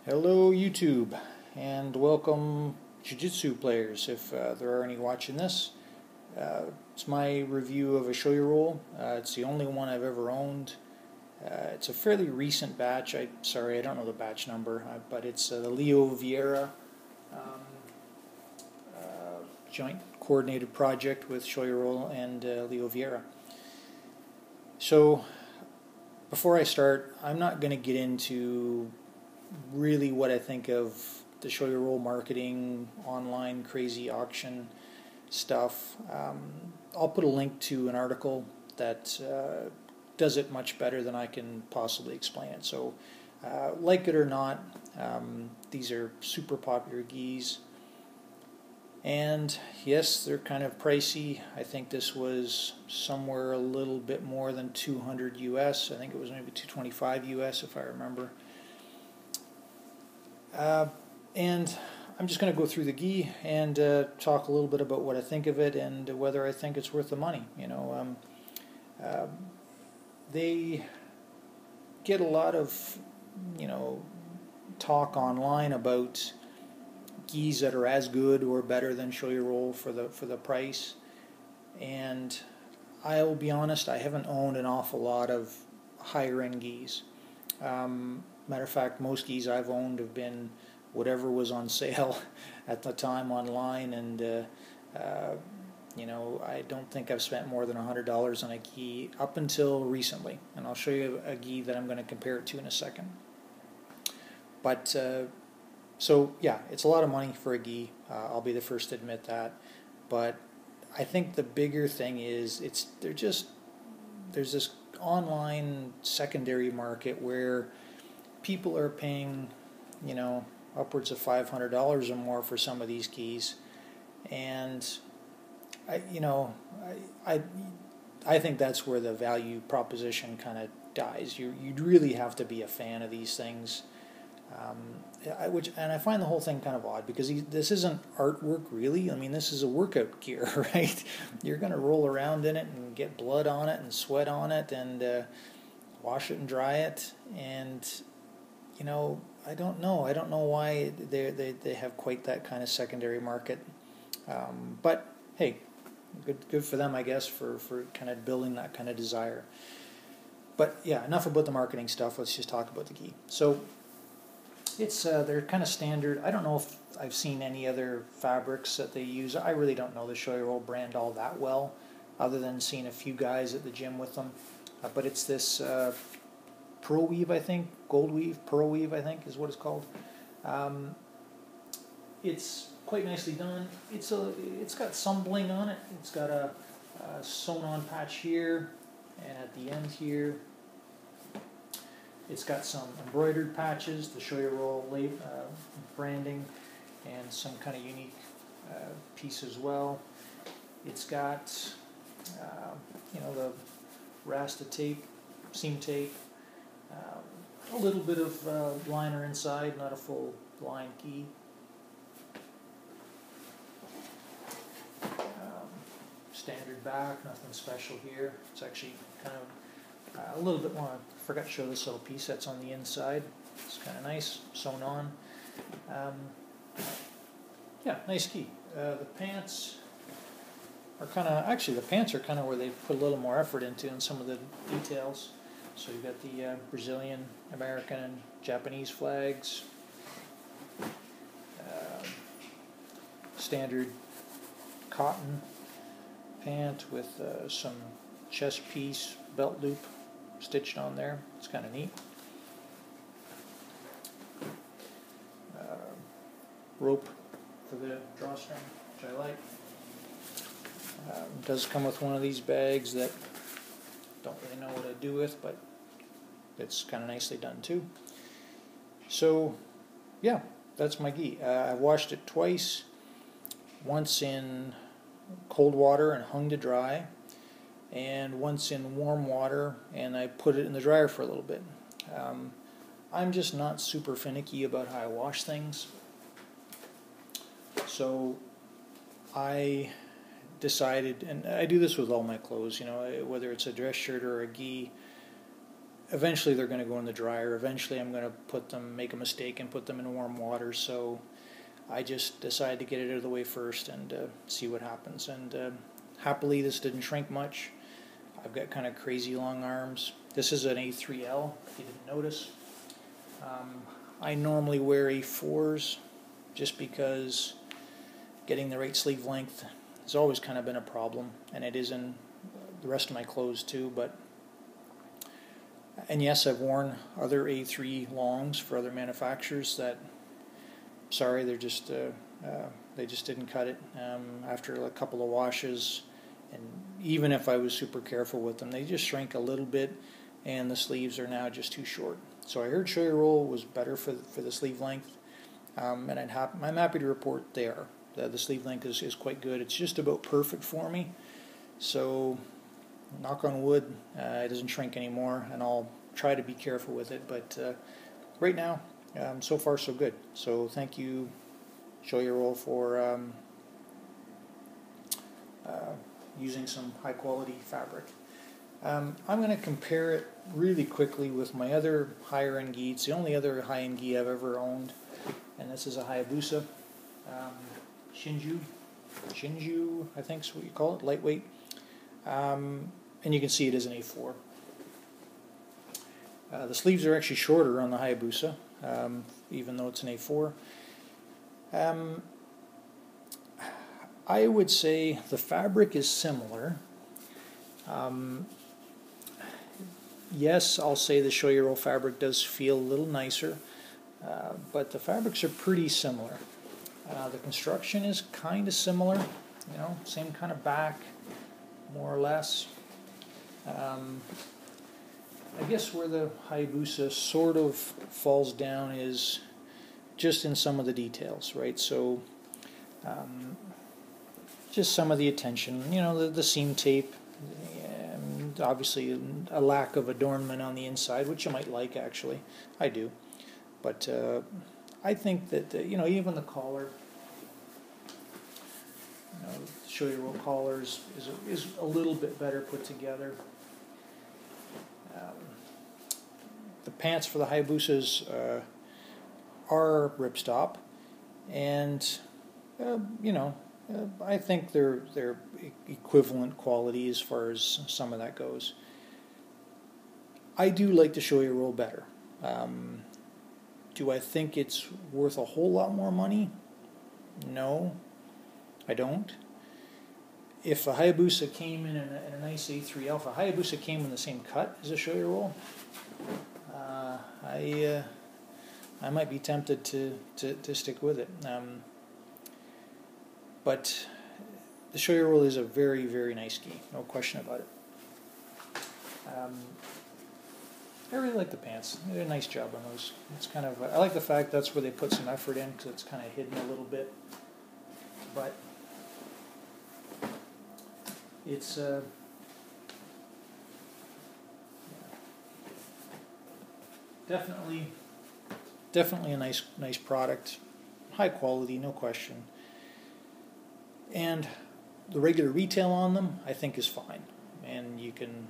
Hello YouTube, and welcome Jiu-Jitsu players, if there are any watching this. It's my review of a Shoyoroll. It's the only one I've ever owned. It's a fairly recent batch. Sorry, I don't know the batch number, but it's the Leo Vieira joint coordinated project with Shoyoroll and Leo Vieira. So, before I start, I'm not going to get into really what I think of the Shoyoroll marketing, online crazy auction stuff. I'll put a link to an article that does it much better than I can possibly explain it. So, like it or not, these are super popular gis. And yes, they're kind of pricey. I think this was somewhere a little bit more than 200 US. I think it was maybe 225 US if I remember. And I'm just going to go through the gi and talk a little bit about what I think of it and whether I think it's worth the money. They get a lot of, talk online about gis that are as good or better than Shoyoroll for the price. And I will be honest, I haven't owned an awful lot of higher end gis. Matter of fact, most gis I've owned have been whatever was on sale at the time online, and I don't think I've spent more than $100 on a gi up until recently, and I'll show you a gi that I'm going to compare it to in a second. But so yeah, it's a lot of money for a gi. I'll be the first to admit that, but I think the bigger thing is there's this online secondary market where people are paying, upwards of $500 or more for some of these gis, and I think that's where the value proposition kind of dies. You'd really have to be a fan of these things, and I find the whole thing kind of odd because this isn't artwork really. I mean, this is a workout gear, right? You're going to roll around in it and get blood on it and sweat on it and wash it and dry it, and I don't know why they have quite that kind of secondary market. But hey, good for them, I guess, for kind of building that kind of desire. But yeah, enough about the marketing stuff. Let's just talk about the gi. So it's they're kind of standard. I don't know if I've seen any other fabrics that they use. I really don't know the Shoyoroll brand all that well, other than seeing a few guys at the gym with them. But it's this pearl weave, I think, gold weave, pearl weave, I think is what it's called. It's quite nicely done. It's got some bling on it. It's got a sewn-on patch here, and at the end here, it's got some embroidered patches, the Shoyoroll branding, and some kind of unique piece as well. It's got the Rasta tape, seam tape. A little bit of liner inside, not a full line gi. Standard back, nothing special here. It's actually kind of a little bit more. I forgot to show this little piece that's on the inside. It's kind of nice, sewn on. Yeah, nice gi. The pants are kind of, actually the pants are kind of where they put a little more effort into in some of the details. So you've got the Brazilian, American, and Japanese flags. Standard cotton pant with some chest piece belt loop stitched on there. It's kind of neat. Rope for the drawstring, which I like. It does come with one of these bags that don't really know what to do with, but it's kind of nicely done too. So yeah, that's my gi. I've washed it twice, once in cold water and hung to dry, and once in warm water, and I put it in the dryer for a little bit. I'm just not super finicky about how I wash things, so I decided, and I do this with all my clothes, whether it's a dress shirt or a gi, eventually they're going to go in the dryer. Eventually I'm going to make a mistake and put them in warm water. So I just decided to get it out of the way first and see what happens. And happily, this didn't shrink much. I've got kind of crazy long arms. This is an A3L, if you didn't notice. I normally wear A4s just because getting the right sleeve length has always kind of been a problem, and it is in the rest of my clothes too. And yes, I've worn other A3 longs for other manufacturers that, sorry, they just didn't cut it after a couple of washes. And even if I was super careful with them, they just shrank a little bit, and the sleeves are now just too short. So I heard Shoyoroll was better for the sleeve length, and I'm happy to report they are. The sleeve length is quite good. It's just about perfect for me. So knock on wood, it doesn't shrink anymore, and I'll try to be careful with it. But right now, so far so good. So thank you, Shoyoroll, for using some high quality fabric. I'm going to compare it really quickly with my other higher end gi. It's the only other high end gi I've ever owned, and this is a Hyabusa Shinju, I think is what you call it, lightweight. And you can see it is an A4. The sleeves are actually shorter on the Hyabusa, even though it's an A4. I would say the fabric is similar. Yes, I'll say the Shoyoroll fabric does feel a little nicer, but the fabrics are pretty similar. The construction is kind of similar, same kind of back, more or less. I guess where the Hyabusa sort of falls down is just in some of the details, right? So just some of the attention, the seam tape, and obviously a lack of adornment on the inside, which you might like, actually. I do. But I think that, even the collar, Shoyoroll collars is a little bit better put together. The pants for the Hyabusas are ripstop, and I think they're equivalent quality as far as some of that goes. I do like the Shoyoroll better. Do I think it's worth a whole lot more money? No, I don't. If a Hyabusa came in a nice A3L, if a Hyabusa came in the same cut as a Shoyoroll, I might be tempted to stick with it. But the Shoyoroll is a very, very nice gi, no question about it. I really like the pants. They did a nice job on those. It's kind of, I like the fact that's where they put some effort in, because it's kind of hidden a little bit. But it's definitely a nice product, high quality, no question. And the regular retail on them, I think, is fine. And you can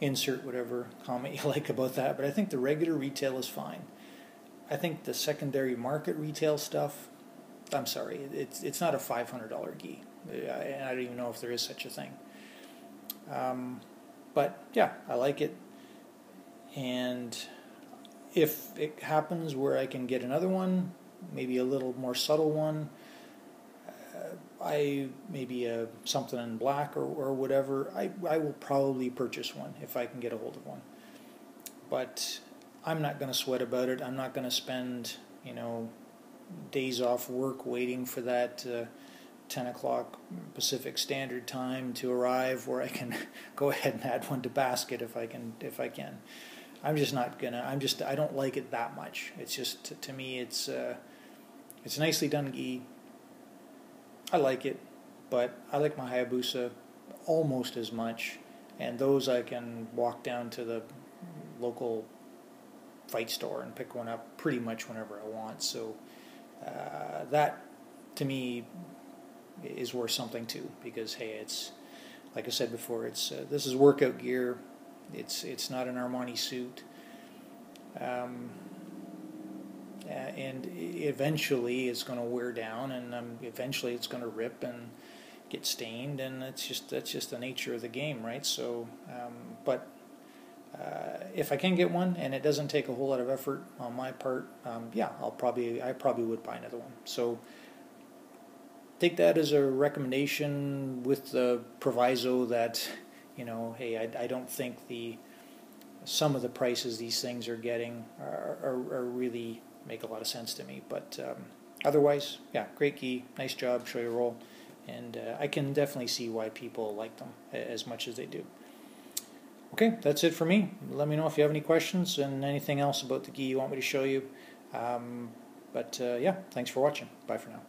insert whatever comment you like about that, but I think the regular retail is fine. I think the secondary market retail stuff, I'm sorry, it's not a $500 gi. And I don't even know if there is such a thing. But yeah, I like it. And if it happens where I can get another one, maybe a little more subtle one, maybe something in black or whatever, I will probably purchase one if I can get a hold of one. But I'm not going to sweat about it. I'm not going to spend days off work waiting for that 10 o'clock Pacific Standard Time to arrive, where I can go ahead and add one to basket if I can. I'm just not gonna. I don't like it that much. It's just, to me, it's nicely done gi. I like it, but I like my Hyabusa almost as much, and those I can walk down to the local fight store and pick one up pretty much whenever I want. So that, to me, is worth something too, because hey, it's, like I said before, it's this is workout gear. It's not an Armani suit. And eventually it's going to wear down, and eventually it's going to rip and get stained, and that's just the nature of the game, right? So, but if I can get one and it doesn't take a whole lot of effort on my part, yeah, I probably would buy another one. So take that as a recommendation with the proviso that, you know, hey, I don't think some of the prices these things are getting are really make a lot of sense to me. But otherwise, yeah, great gi, nice job, Shoyoroll, and I can definitely see why people like them as much as they do. Okay, that's it for me. Let me know if you have any questions and anything else about the gi you want me to show you. Yeah, thanks for watching. Bye for now.